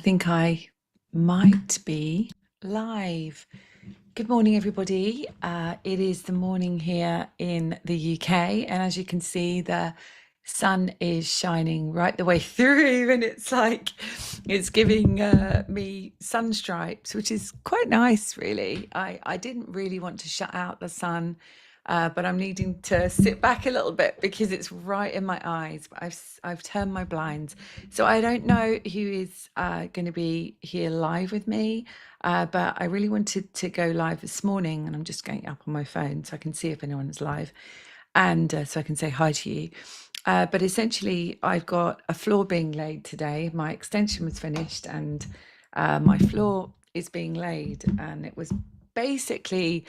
think I might be live. Good morning, everybody. It is the morning here in the UK, and as you can see, the sun is shining right the way through, and it's giving me sun stripes, which is quite nice, really. I didn't really want to shut out the sun. But I'm needing to sit back a little bit because it's right in my eyes. But I've turned my blinds, so I don't know who is going to be here live with me. But I really wanted to go live this morning, and I'm just going up on my phone so I can see if anyone's live, and so I can say hi to you. But essentially, I've got a floor being laid today. My extension was finished, and my floor is being laid, and it was basically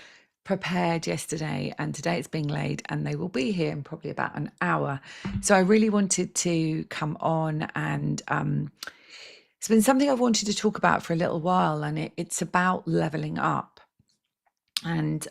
prepared yesterday, and today it's being laid, and they will be here in probably about an hour. So I really wanted to come on, and it's been something I've wanted to talk about for a little while, and it's about leveling up. And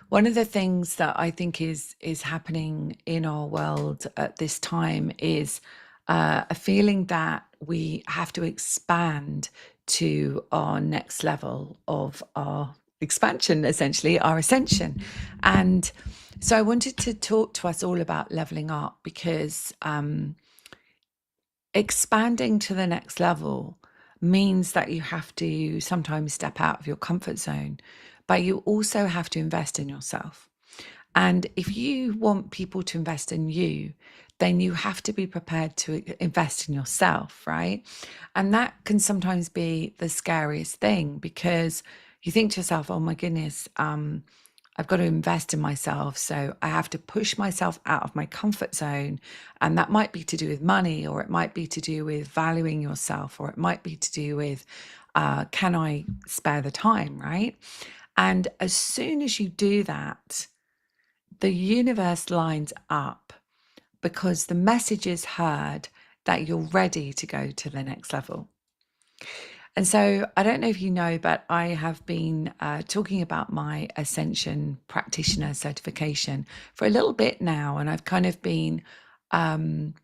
one of the things that I think is happening in our world at this time is a feeling that we have to expand to our next level of our expansion, essentially our ascension. And so I wanted to talk to us all about leveling up because expanding to the next level means that you have to sometimes step out of your comfort zone, but you also have to invest in yourself. And if you want people to invest in you, then you have to be prepared to invest in yourself, right? And that can sometimes be the scariest thing because you think to yourself, oh my goodness, I've got to invest in myself. So I have to push myself out of my comfort zone. And that might be to do with money, or it might be to do with valuing yourself, or it might be to do with, can I spare the time, right? And as soon as you do that, the universe lines up because the message is heard that you're ready to go to the next level. And so I don't know if you know, but I have been talking about my Ascension Practitioner certification for a little bit now. And I've kind of been planting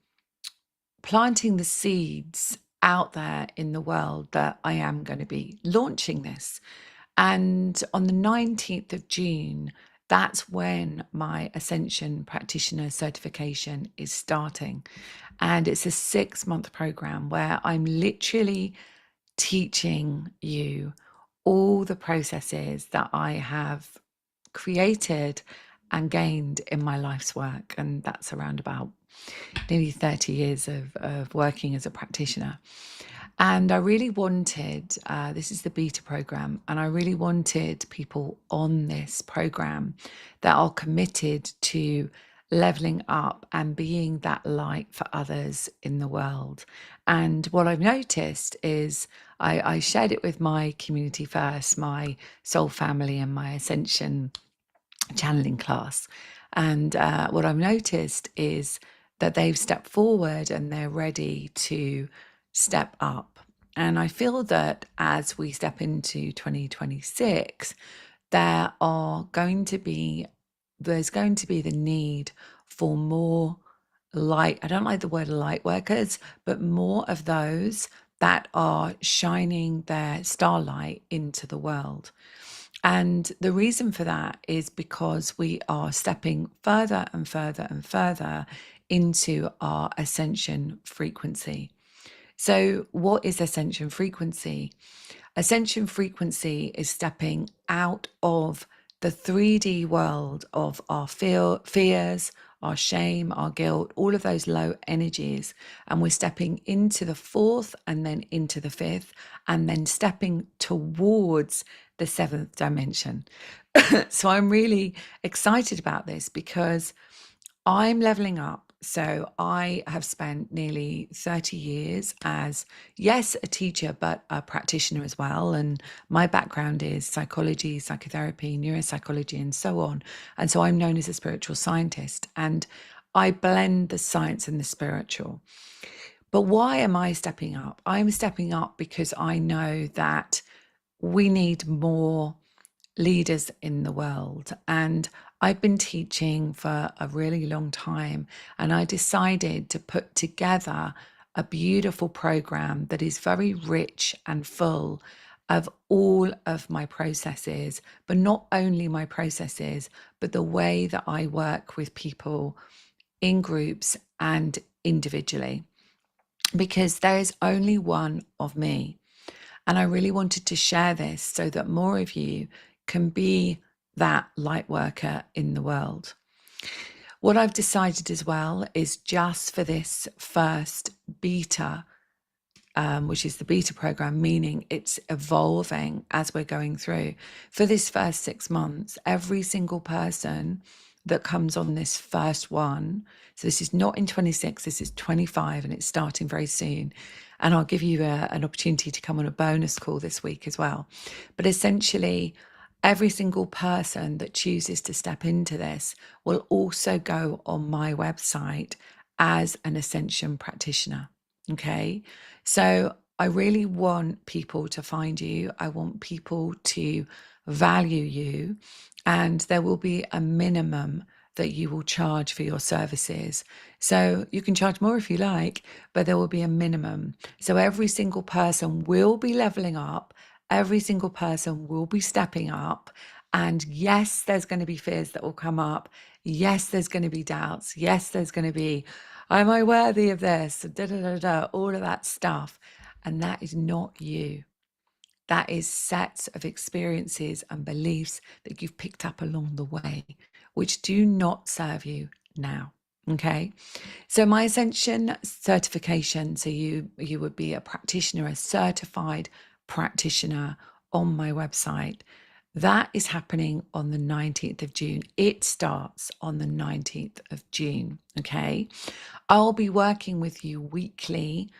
the seeds out there in the world that I am going to be launching this. And on the 19th of June, that's when my Ascension Practitioner certification is starting. And it's a 6-month program where I'm literally teaching you all the processes that I have created and gained in my life's work. And that's around about nearly 30 years of working as a practitioner. And I really wanted, this is the beta program, and I really wanted people on this program that are committed to leveling up and being that light for others in the world. And what I've noticed is I shared it with my community first, my soul family and my Ascension channeling class. And what I've noticed is that they've stepped forward and they're ready to step up. And I feel that as we step into 2026, there's going to be the need for more light. I don't like the word light workers, but more of those that are shining their starlight into the world. And the reason for that is because we are stepping further and further and further into our ascension frequency. So, what is ascension frequency? Ascension frequency is stepping out of the 3D world of our fears, our shame, our guilt, all of those low energies. And we're stepping into the 4th and then into the 5th, and then stepping towards the 7th dimension. So I'm really excited about this because I'm leveling up. So I have spent nearly 30 years as, yes, a teacher, but a practitioner as well. And my background is psychology, psychotherapy, neuropsychology, and so on. And so I'm known as a spiritual scientist, and I blend the science and the spiritual. But why am I stepping up? I'm stepping up because I know that we need more leaders in the world. And I've been teaching for a really long time, and I decided to put together a beautiful program that is very rich and full of all of my processes, but not only my processes, but the way that I work with people in groups and individually, because there is only one of me. And I really wanted to share this so that more of you can be that light worker in the world. What I've decided as well is just for this first beta, which is the beta program, meaning it's evolving as we're going through. For this first 6 months, every single person that comes on this first one, so this is not in 26, this is 25, and it's starting very soon. And I'll give you an opportunity to come on a bonus call this week as well. But essentially, every single person that chooses to step into this will also go on my website as an Ascension practitioner. Okay. So I really want people to find you. I want people to value you. And there will be a minimum that you will charge for your services. So you can charge more if you like, but there will be a minimum. So every single person will be leveling up. Every single person will be stepping up. And yes, there's going to be fears that will come up. Yes, there's going to be doubts. Yes, there's going to be, am I worthy of this? Da, da, da, da, all of that stuff. And that is not you. That is sets of experiences and beliefs that you've picked up along the way, which do not serve you now. Okay. So my Ascension certification, so you would be a practitioner, a certified practitioner on my website. That is happening on the 19th of June. It starts on the 19th of June. Okay. I'll be working with you weekly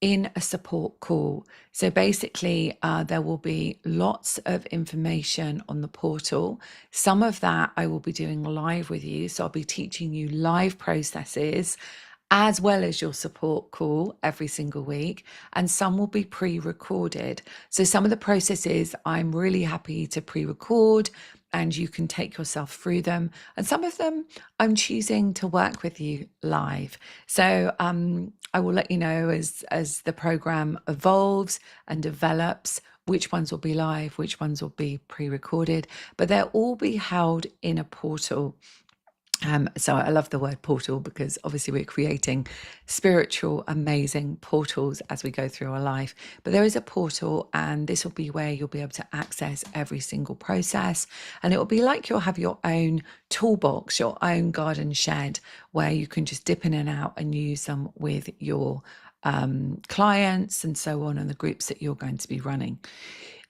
in a support call. So basically, there will be lots of information on the portal. Some of that I will be doing live with you. So I'll be teaching you live processes as well as your support call every single week. And some will be pre-recorded. So some of the processes I'm really happy to pre-record and you can take yourself through them. And some of them I'm choosing to work with you live. So I will let you know as the program evolves and develops, which ones will be live, which ones will be pre-recorded, but they'll all be held in a portal. So I love the word portal because obviously we're creating spiritual, amazing portals as we go through our life. But there is a portal, and this will be where you'll be able to access every single process. And it will be like you'll have your own toolbox, your own garden shed, where you can just dip in and out and use them with your clients and so on, and the groups that you're going to be running.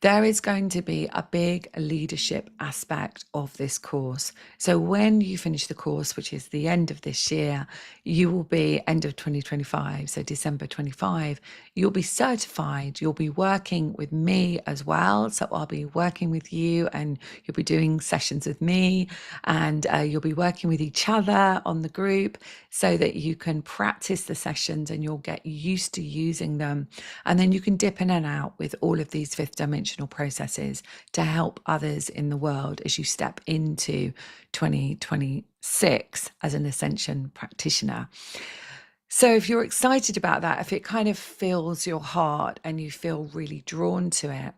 There is going to be a big leadership aspect of this course. So when you finish the course, which is the end of this year, you will be end of 2025, so December 25, you'll be certified. You'll be working with me as well. So I'll be working with you and you'll be doing sessions with me, and you'll be working with each other on the group so that you can practice the sessions and you'll get used to using them. And then you can dip in and out with all of these fifth dimensional processes to help others in the world as you step into 2026 as an Ascension practitioner. So if you're excited about that, if it kind of fills your heart and you feel really drawn to it,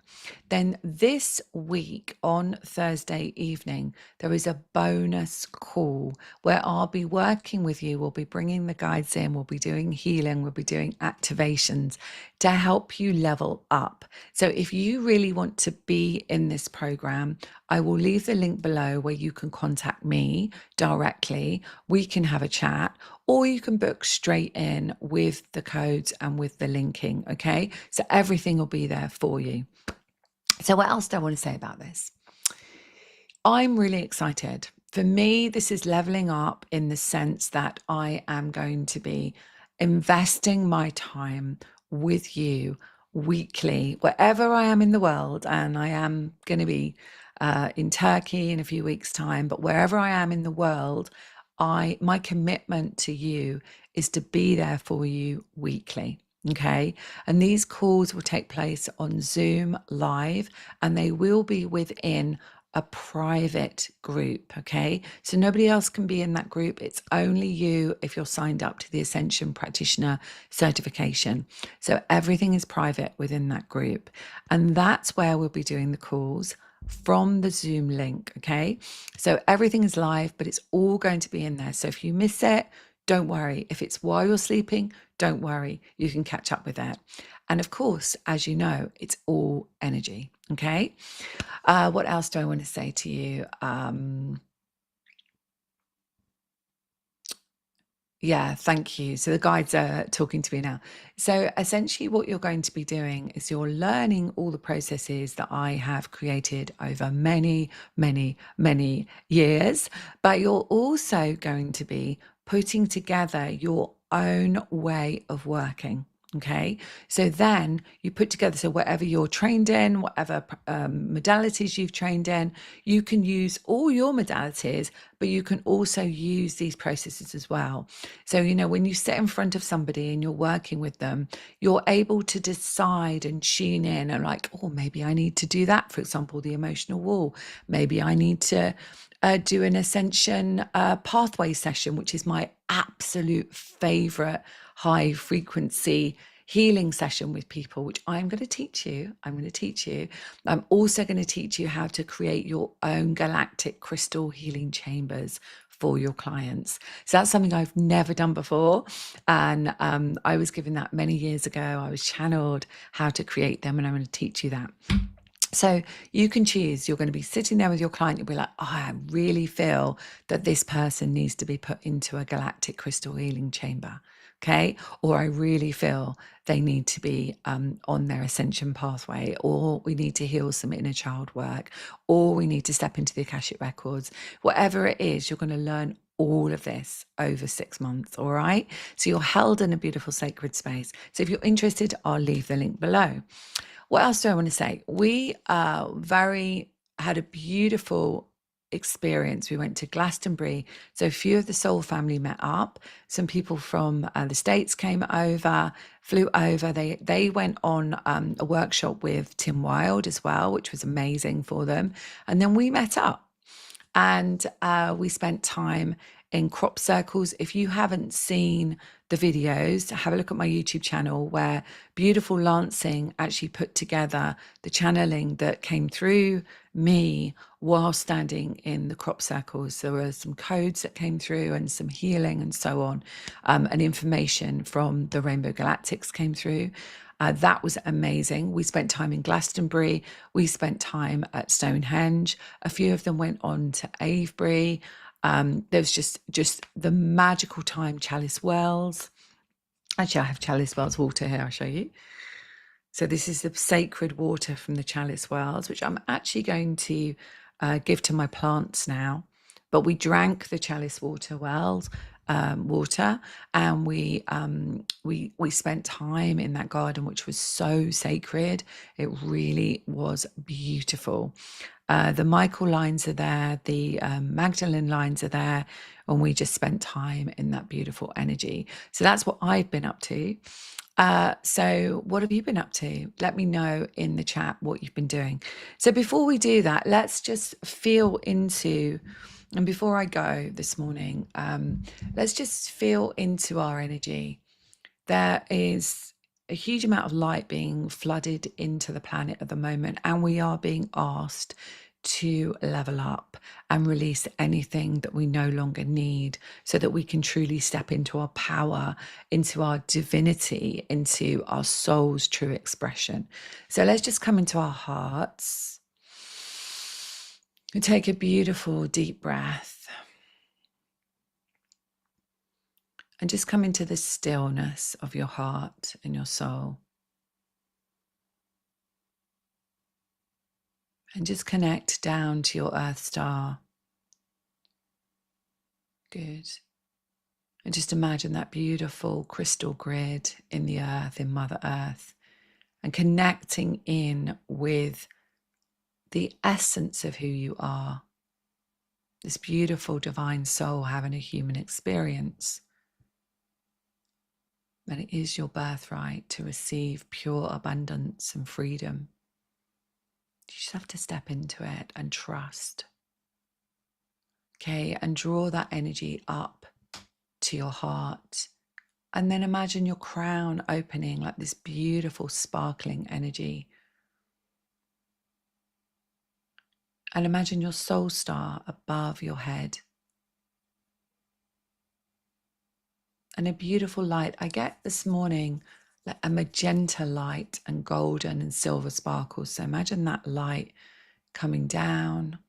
then this week on Thursday evening, there is a bonus call where I'll be working with you. We'll be bringing the guides in, we'll be doing healing, we'll be doing activations to help you level up. So if you really want to be in this program, I will leave the link below where you can contact me directly. We can have a chat, or you can book straight in with the codes and with the linking. Okay. So everything will be there for you. So what else do I want to say about this? I'm really excited. For me, this is leveling up in the sense that I am going to be investing my time with you weekly, wherever I am in the world. And I am going to be in Turkey in a few weeks' time, but wherever I am in the world, my commitment to you is to be there for you weekly. Okay. And these calls will take place on Zoom live, and they will be within a private group, okay? So nobody else can be in that group. It's only you if you're signed up to the Ascension Practitioner certification. So everything is private within that group. And that's where we'll be doing the calls from the Zoom link, okay? So everything is live, but it's all going to be in there. So if you miss it, don't worry. If it's while you're sleeping, don't worry. You can catch up with that. And of course, as you know, it's all energy, okay? What else do I want to say to you? Yeah, thank you. So the guides are talking to me now. So essentially, what you're going to be doing is you're learning all the processes that I have created over many, many, many years, but you're also going to be putting together your own way of working. Okay, so then you put together, so whatever you're trained in, whatever modalities you've trained in, you can use all your modalities, but you can also use these processes as well. So, you know, when you sit in front of somebody and you're working with them, you're able to decide and tune in and like, oh, maybe I need to do that. For example, the emotional wall. Maybe I need to do an ascension pathway session, which is my absolute favorite high frequency healing session with people, which I'm going to teach you. I'm going to teach you. I'm also going to teach you how to create your own galactic crystal healing chambers for your clients. So that's something I've never done before. And I was given that many years ago. I was channeled how to create them, and I'm going to teach you that. So you can choose. You're going to be sitting there with your client. You'll be like, oh, I really feel that this person needs to be put into a galactic crystal healing chamber. Okay. Or I really feel they need to be on their ascension pathway, or we need to heal some inner child work, or we need to step into the Akashic records. Whatever it is, you're going to learn all of this over 6 months. All right. So you're held in a beautiful sacred space. So if you're interested, I'll leave the link below. What else do I want to say? We had a beautiful experience. We went to Glastonbury. So a few of the Soul family met up. Some people from the States came over, flew over. They went on a workshop with Tim Wilde as well, which was amazing for them. And then we met up. And we spent time in crop circles. If you haven't seen the videos, have a look at my YouTube channel where beautiful Lancing actually put together the channeling that came through me while standing in the crop circles. There were some codes that came through and some healing and so on, and information from the Rainbow Galactics came through. That was amazing. We spent time in Glastonbury. We spent time at Stonehenge. A few of them went on to Avebury. There was just the magical time. Chalice Wells. Actually, I have Chalice Wells water here. I'll show you. So this is the sacred water from the Chalice Wells, which I'm actually going to give to my plants now. But we drank the Chalice water, and we spent time in that garden, which was so sacred. It really was beautiful. The Michael lines are there, the Magdalene lines are there, and we just spent time in that beautiful energy. So that's what I've been up to. So what have you been up to? Let me know in the chat what you've been doing. So before we do that, let's just feel into, and before I go this morning, let's just feel into our energy. There is a huge amount of light being flooded into the planet at the moment, and we are being asked to level up and release anything that we no longer need so that we can truly step into our power, into our divinity, into our soul's true expression. So let's just come into our hearts and take a beautiful deep breath and just come into the stillness of your heart and your soul. And just connect down to your Earth star. Good. And just imagine that beautiful crystal grid in the earth, in Mother Earth, and connecting in with the essence of who you are. This beautiful divine soul having a human experience. And it is your birthright to receive pure abundance and freedom. You just have to step into it and trust. Okay, and draw that energy up to your heart. And then imagine your crown opening like this beautiful, sparkling energy. And imagine your soul star above your head. And a beautiful light. I get this morning like a magenta light and golden and silver sparkles. So imagine that light coming down.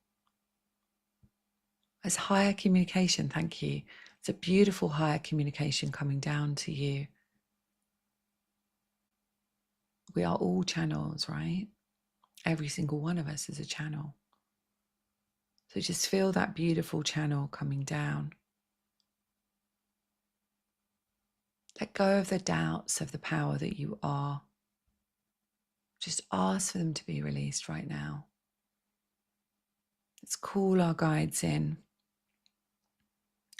It's higher communication, thank you. It's a beautiful higher communication coming down to you. We are all channels, right? Every single one of us is a channel. So just feel that beautiful channel coming down. Let go of the doubts of the power that you are. Just ask for them to be released right now. Let's call our guides in,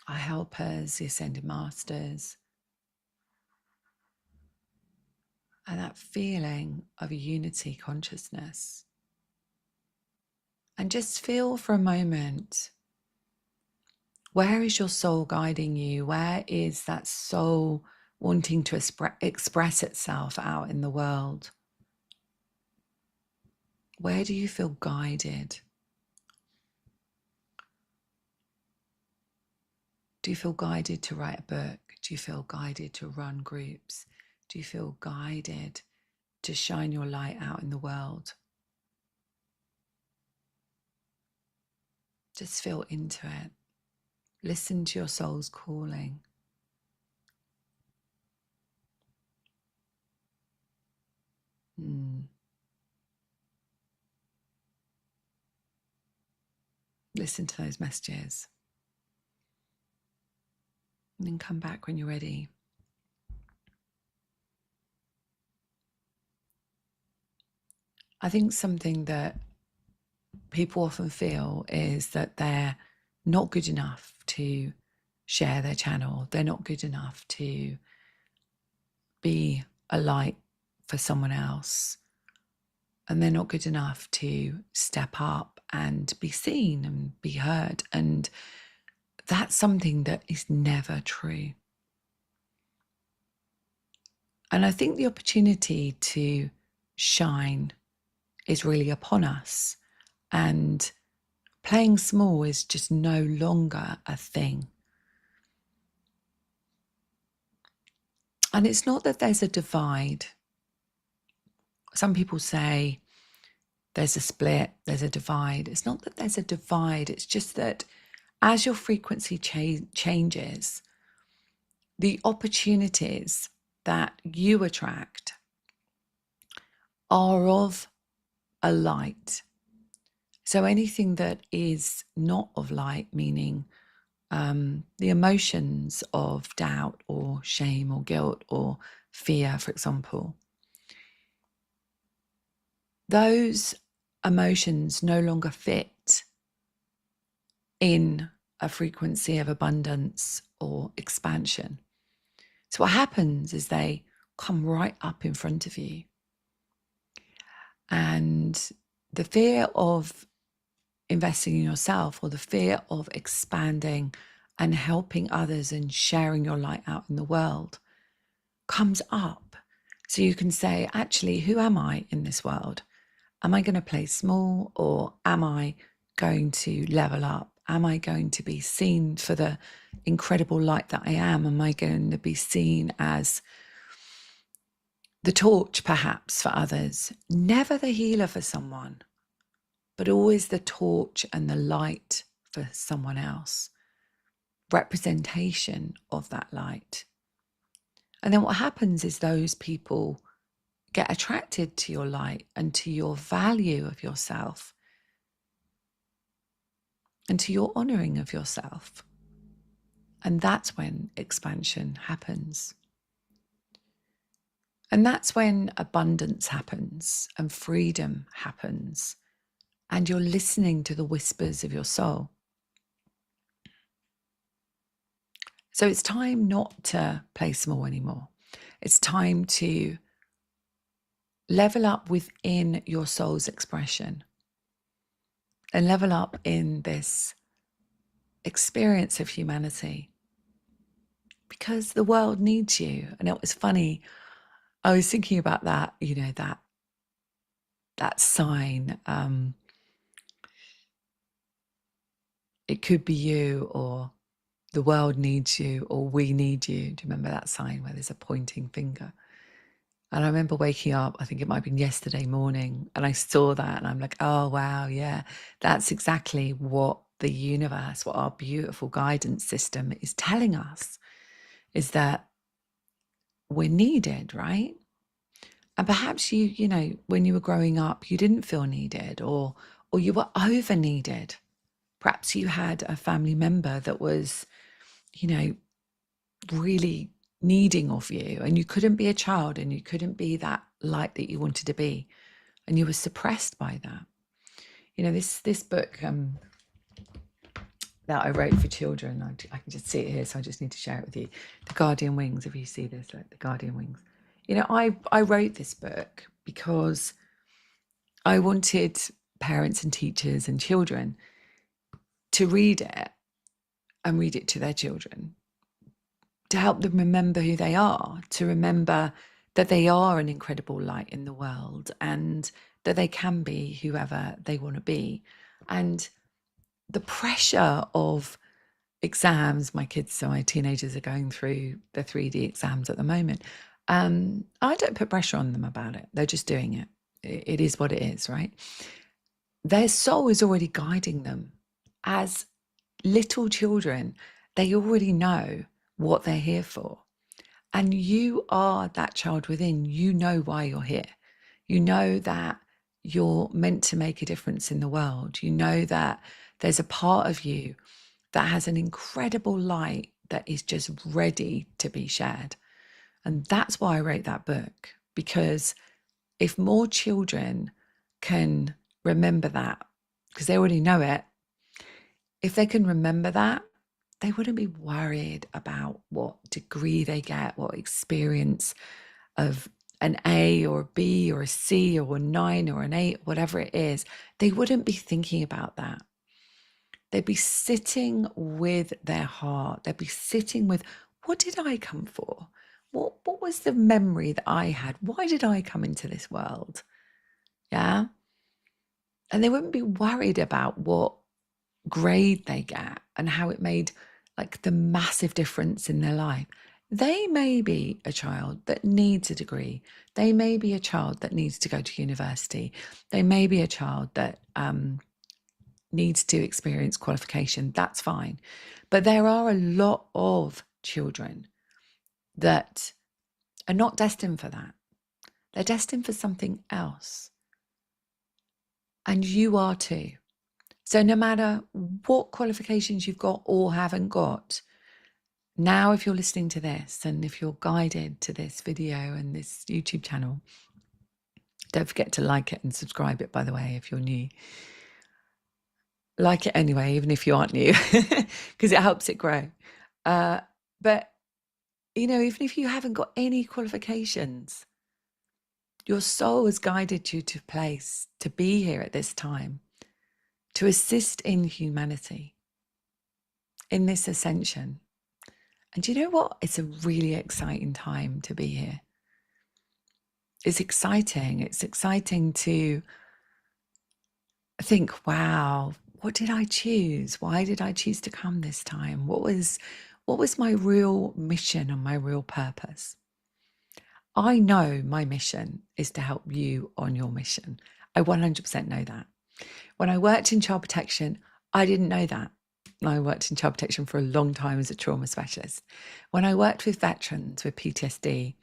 our helpers, the Ascended Masters, and that feeling of a unity consciousness. And just feel for a moment, where is your soul guiding you? Where is that soul wanting to express itself out in the world? Where do you feel guided? Do you feel guided to write a book? Do you feel guided to run groups? Do you feel guided to shine your light out in the world? Just feel into it. Listen to your soul's calling. Listen to those messages. And then come back when you're ready. I think something that people often feel is that they're not good enough to share their channel. They're not good enough to be a light for someone else. And they're not good enough to step up and be seen and be heard. And that's something that is never true. And I think the opportunity to shine is really upon us. And playing small is just no longer a thing. And it's not that there's a divide. Some people say there's a split, there's a divide. It's not that there's a divide. It's just that as your frequency changes, the opportunities that you attract are of a light. So anything that is not of light, meaning the emotions of doubt or shame or guilt or fear, for example, those emotions no longer fit in a frequency of abundance or expansion. So what happens is they come right up in front of you. And the fear of investing in yourself, or the fear of expanding and helping others and sharing your light out in the world, comes up. So you can say, actually, who am I in this world? Am I going to play small, or am I going to level up? Am I going to be seen for the incredible light that I am? Am I going to be seen as the torch, perhaps, for others? Never the healer for someone, but always the torch and the light for someone else. Representation of that light. And then what happens is those people get attracted to your light and to your value of yourself and to your honoring of yourself. And that's when expansion happens. And that's when abundance happens and freedom happens. And you're listening to the whispers of your soul. So it's time not to play small anymore. It's time to level up within your soul's expression. and level up in this experience of humanity, because the world needs you. And it was funny, I was thinking about that, you know, that sign. It could be you, or the world needs you, or we need you. Do you remember that sign where there's a pointing finger? And I remember waking up, I think it might have been yesterday morning, and I saw that and I'm like, oh, wow, yeah, that's exactly what the universe, what our beautiful guidance system is telling us, is that we're needed, right? And perhaps you know, when you were growing up, you didn't feel needed, or you were over needed. Perhaps you had a family member that was, you know, really needing of you, and you couldn't be a child, and you couldn't be that light that you wanted to be, and you were suppressed by that. You know, this book that I wrote for children, I can just see it here, so I just need to share it with you. The Guardian Wings. If you see this, like the Guardian Wings. You know, I wrote this book because I wanted parents and teachers and children to read it and read it to their children, to help them remember who they are, to remember that they are an incredible light in the world, and that they can be whoever they want to be. And the pressure of exams, my kids, so my teenagers are going through the 3D exams at the moment. I don't put pressure on them about it. They're just doing it. It is what it is, right? Their soul is already guiding them. As little children, they already know what they're here for. And you are that child within. You know why you're here. You know that you're meant to make a difference in the world. You know that there's a part of you that has an incredible light that is just ready to be shared. And that's why I wrote that book, because if more children can remember that, because they already know it, if they can remember that, they wouldn't be worried about what degree they get, what experience of an A or a B or a C or a 9 or an 8, whatever it is. They wouldn't be thinking about that. They'd be sitting with their heart. They'd be sitting with, what did I come for? What was the memory that I had? Why did I come into this world? Yeah. And they wouldn't be worried about what grade they get and how it made like the massive difference in their life. They may be a child that needs a degree. They may be a child that needs to go to university. They may be a child that needs to experience qualification. That's fine. But there are a lot of children that are not destined for that. They're destined for something else. And you are too. So no matter what qualifications you've got or haven't got, now if you're listening to this and if you're guided to this video and this YouTube channel, don't forget to like it and subscribe it, by the way, if you're new. Like it anyway, even if you aren't new, because it helps it grow. But, you know, even if you haven't got any qualifications, your soul has guided you to place to be here at this time, to assist in humanity, in this ascension. And do you know what? It's a really exciting time to be here. It's exciting. It's exciting to think, wow, what did I choose? Why did I choose to come this time? What was my real mission and my real purpose? I know my mission is to help you on your mission. I 100% know that. When I worked in child protection, I didn't know that. I worked in child protection for a long time as a trauma specialist. When I worked with veterans with PTSD,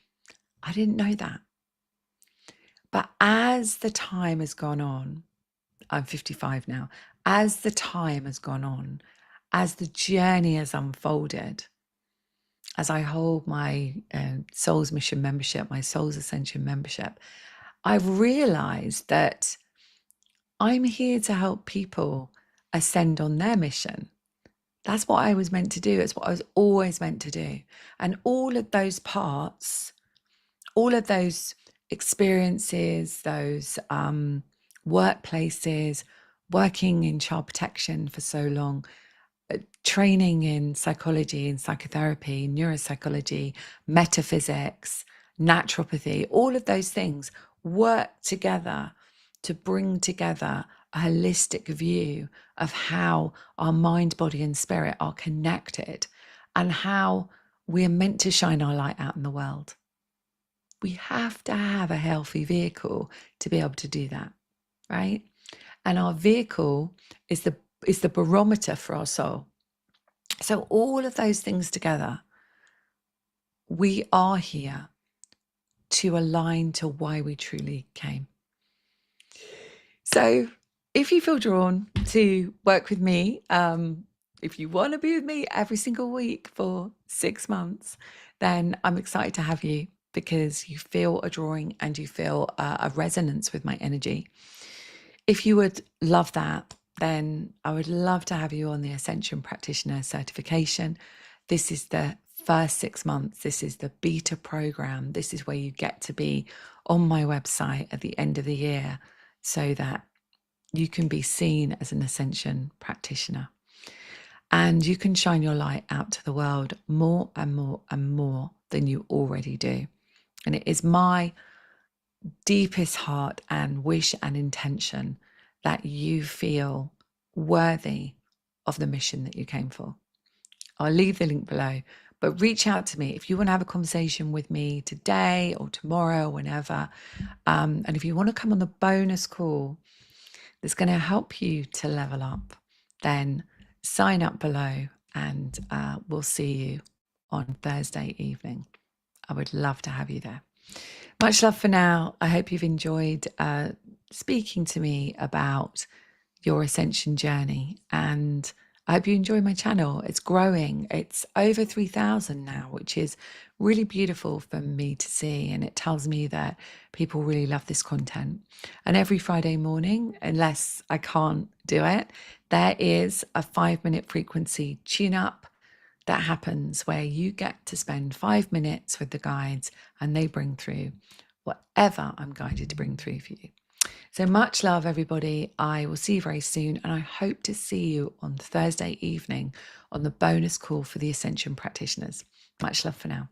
I didn't know that. But as the time has gone on, I'm 55 now, as the time has gone on, as the journey has unfolded, as I hold my Soul's Mission membership, my Soul's Ascension membership, I've realized that I'm here to help people ascend on their mission. That's what I was meant to do. It's what I was always meant to do. And all of those parts, all of those experiences, those workplaces, working in child protection for so long, training in psychology and psychotherapy, neuropsychology, metaphysics, naturopathy, all of those things work together to bring together a holistic view of how our mind, body, and spirit are connected and how we're meant to shine our light out in the world. We have to have a healthy vehicle to be able to do that, right? And our vehicle is the barometer for our soul. So all of those things together, we are here to align to why we truly came. So if you feel drawn to work with me, if you want to be with me every single week for 6 months, then I'm excited to have you because you feel a drawing and you feel a resonance with my energy. If you would love that, then I would love to have you on the Ascension Practitioner certification. This is the first 6 months. This is the beta program. This is where you get to be on my website at the end of the year so that you can be seen as an Ascension practitioner. And you can shine your light out to the world more and more and more than you already do. And it is my deepest heart and wish and intention that you feel worthy of the mission that you came for. I'll leave the link below, but reach out to me if you want to have a conversation with me today or tomorrow or whenever. And if you want to come on the bonus call that's going to help you to level up, then sign up below and we'll see you on Thursday evening. I would love to have you there. Much love for now. I hope you've enjoyed speaking to me about your ascension journey, and I hope you enjoy my channel. It's growing. It's over 3,000 now, which is really beautiful for me to see, and it tells me that people really love this content. And every Friday morning, unless I can't do it, there is a 5-minute frequency tune-up that happens where you get to spend 5 minutes with the guides and they bring through whatever I'm guided to bring through for you. So much love, everybody. I will see you very soon, and I hope to see you on Thursday evening on the bonus call for the Ascension practitioners. Much love for now.